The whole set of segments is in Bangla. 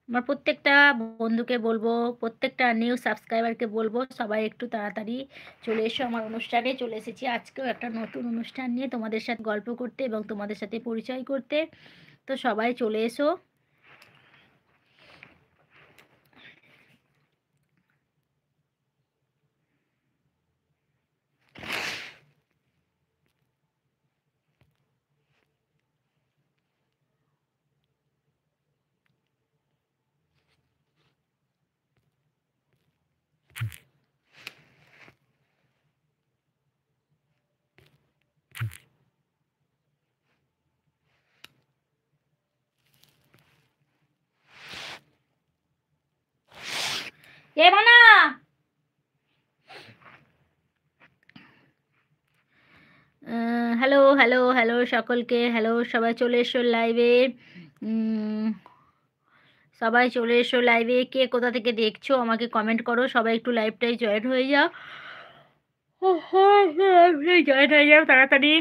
আমার প্রত্যেকটা বন্ধুকে বলবো, প্রত্যেকটা নিউ সাবস্ক্রাইবারকে বলবো, সবাই একটু তাড়াতাড়ি চলে এসো আমার অনুষ্ঠানে। চলে এসেছি আজকেও একটা নতুন অনুষ্ঠান নিয়ে তোমাদের সাথে গল্প করতে এবং তোমাদের সাথে পরিচয় করতে। তো সবাই চলে এসো। এ মানা, হ্যালো হ্যালো হ্যালো সকলকে হ্যালো, সবাই চলে এসো লাইভে। সবাই চলে এসো লাইভে। কে কোথা থেকে দেখছো আমাকে কমেন্ট করো। সবাই একটু লাইভটাই জয়েন হয়ে যাও। জয়েন হয়ে যাও তাড়াতাড়ি।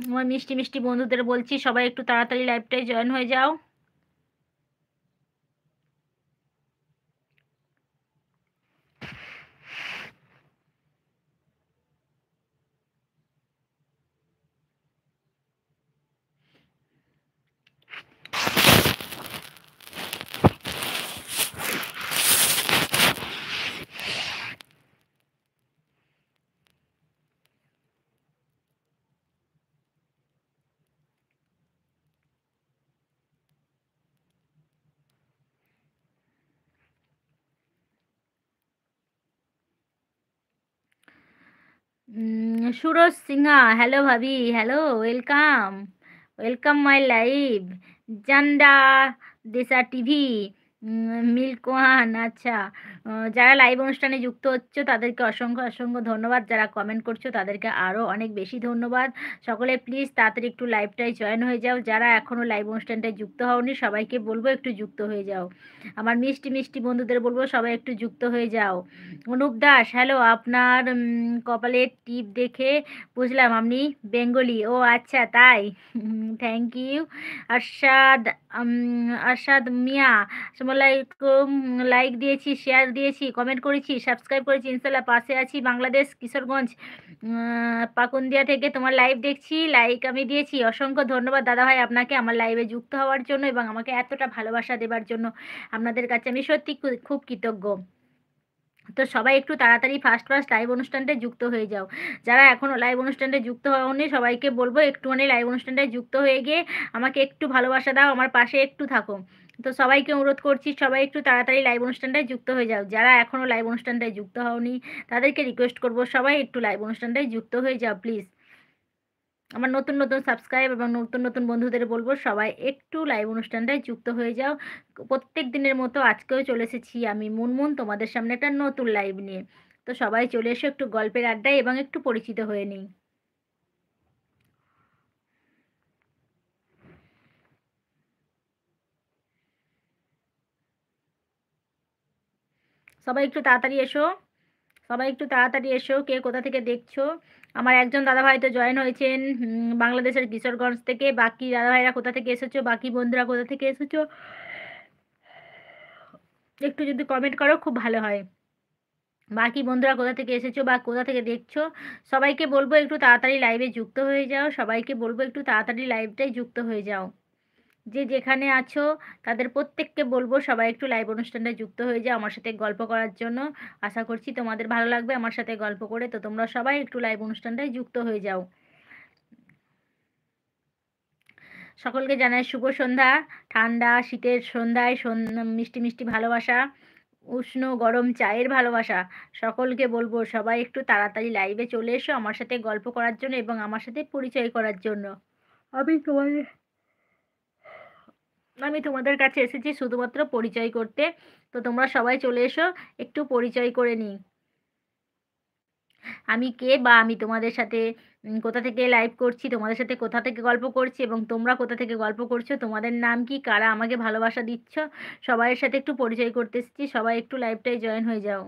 আমার মিষ্টি মিষ্টি বন্ধুদের বলছি সবাই একটু তাড়াতাড়ি লাইভটাই জয়েন হয়ে যাও। সুরজ সিংহা, হ্যালো ভাবি, hello, welcome, welcome my live. জান্ডা দেশা টিভি, মিল্কওয়ান, আচ্ছা। যারা লাইভ অনুষ্ঠানে যুক্ত হচ্ছে তাদেরকে অসংখ্য অসংখ্য ধন্যবাদ। যারা কমেন্ট করছো তাদেরকে আরও অনেক বেশি ধন্যবাদ। সকলে প্লিজ তাড়াতাড়ি একটু লাইভটায় জয়েন হয়ে যাও। যারা এখনও লাইভ অনুষ্ঠানটায় যুক্ত হওনি সবাইকে বলবো একটু যুক্ত হয়ে যাও। আমার মিষ্টি মিষ্টি বন্ধুদের বলবো সবাই একটু যুক্ত হয়ে যাও। অনুপ দাস, হ্যালো, আপনার কপালের টিপ দেখে বুঝলাম আপনি বেঙ্গলি। ও আচ্ছা, তাই? Thank you. আরশাদ, আরশাদ মিয়া, আসসালামাইকুম। লাইক দিয়েছি, শেয়ার দিয়েছি, কমেন্ট করেছি, সাবস্ক্রাইব করেছি, ইনশাল্লাহ পাশে আছি। বাংলাদেশ কিশোরগঞ্জ পাকুন্দিয়া থেকে তোমার লাইভ দেখছি, লাইক আমি দিয়েছি। অসংখ্য ধন্যবাদ দাদাভাই আপনাকে আমার লাইভে যুক্ত হওয়ার জন্য এবং আমাকে এতটা ভালোবাসা দেওয়ার জন্য। আপনাদের কাছে আমি সত্যি খুব কৃতজ্ঞ। তো সবাই একটু তাড়াতাড়ি ফার্স্ট ফার্স্ট লাইভ অনুষ্ঠানটায় যুক্ত হয়ে যাও। যারা এখনও লাইভ অনুষ্ঠানটায় যুক্ত হওনি সবাইকে বলবো একটুখানি লাইভ অনুষ্ঠানটায় যুক্ত হয়ে গিয়ে আমাকে একটু ভালোবাসা দাও, আমার পাশে একটু থাকো। তো সবাইকে অনুরোধ করছি সবাই একটু তাড়াতাড়ি লাইভ অনুষ্ঠানটায় যুক্ত হয়ে যাও। যারা এখনও লাইভ অনুষ্ঠানটায় যুক্ত হওনি তাদেরকে রিকোয়েস্ট করবো সবাই একটু লাইভ অনুষ্ঠানটায় যুক্ত হয়ে যাও প্লিজ। আমার নতুন নতুন সাবস্ক্রাইব এবং নতুন নতুন বন্ধুদের বলবো সবাই একটু লাইভ অনুষ্ঠানটায় যুক্ত হয়ে যাও। প্রত্যেক দিনের মতো আজকেও চলে এসেছি আমি মুনমুন তোমাদের সামনে একটা নতুন লাইভ নিয়ে। তো সবাই চলে এসো একটু গল্পের আড্ডায় এবং একটু পরিচিত হয়ে নিই। সবাই একটু তাড়াতাড়ি এসো, সবাই একটু তাড়াতাড়ি এসো। কে কোথা থেকে দেখছো? আমার একজন দাদাভাই তো জয়েন হয়েছেন বাংলাদেশের কিশোরগঞ্জ থেকে। বাকি দাদাভাইরা কোথা থেকে এসেছো, বাকি বন্ধুরা কোথা থেকে এসেছো একটু যদি কমেন্ট করো খুব ভালো হয়। বাকি বন্ধুরা কোথা থেকে এসেছো বা কোথা থেকে দেখছো সবাইকে বলবো একটু তাড়াতাড়ি লাইভে যুক্ত হয়ে যাও। সবাইকে বলবো একটু তাড়াতাড়ি লাইভটাই যুক্ত হয়ে যাও। যে যেখানে আছো তাদের প্রত্যেককে বলবো সবাই একটু লাইভ অনুষ্ঠানটায় যুক্ত হয়ে যাও আমার সাথে গল্প করার জন্য। আশা করছি তোমাদের ভালো লাগবে আমার সাথে গল্প করে। তো তোমরা সবাই একটু লাইভ অনুষ্ঠানটায় যুক্ত হয়ে যাও। সকলকে জানাই শুভ সন্ধ্যা। ঠান্ডা শীতের সন্ধ্যায় মিষ্টি মিষ্টি ভালোবাসা, উষ্ণ গরম চায়ের ভালোবাসা। সকলকে বলবো সবাই একটু তাড়াতাড়ি লাইভে চলে এসো আমার সাথে গল্প করার জন্য এবং আমার সাথে পরিচয় করার জন্য। আমি তোমাদের আমি তোমাদের কাছে এসেছি শুধুমাত্র পরিচয় করতে। তো তোমরা সবাই চলে এসো একটু পরিচয় করে নিই আমি কে, বা আমি তোমাদের সাথে কোথা থেকে লাইভ করছি, তোমাদের সাথে কোথা থেকে গল্প করছি এবং তোমরা কোথা থেকে গল্প করছো, তোমাদের নাম কি, কারা আমাকে ভালোবাসা দিচ্ছ, সবাইয়ের সাথে একটু পরিচয় করতে এসেছি। সবাই একটু লাইভটায় জয়েন হয়ে যাও।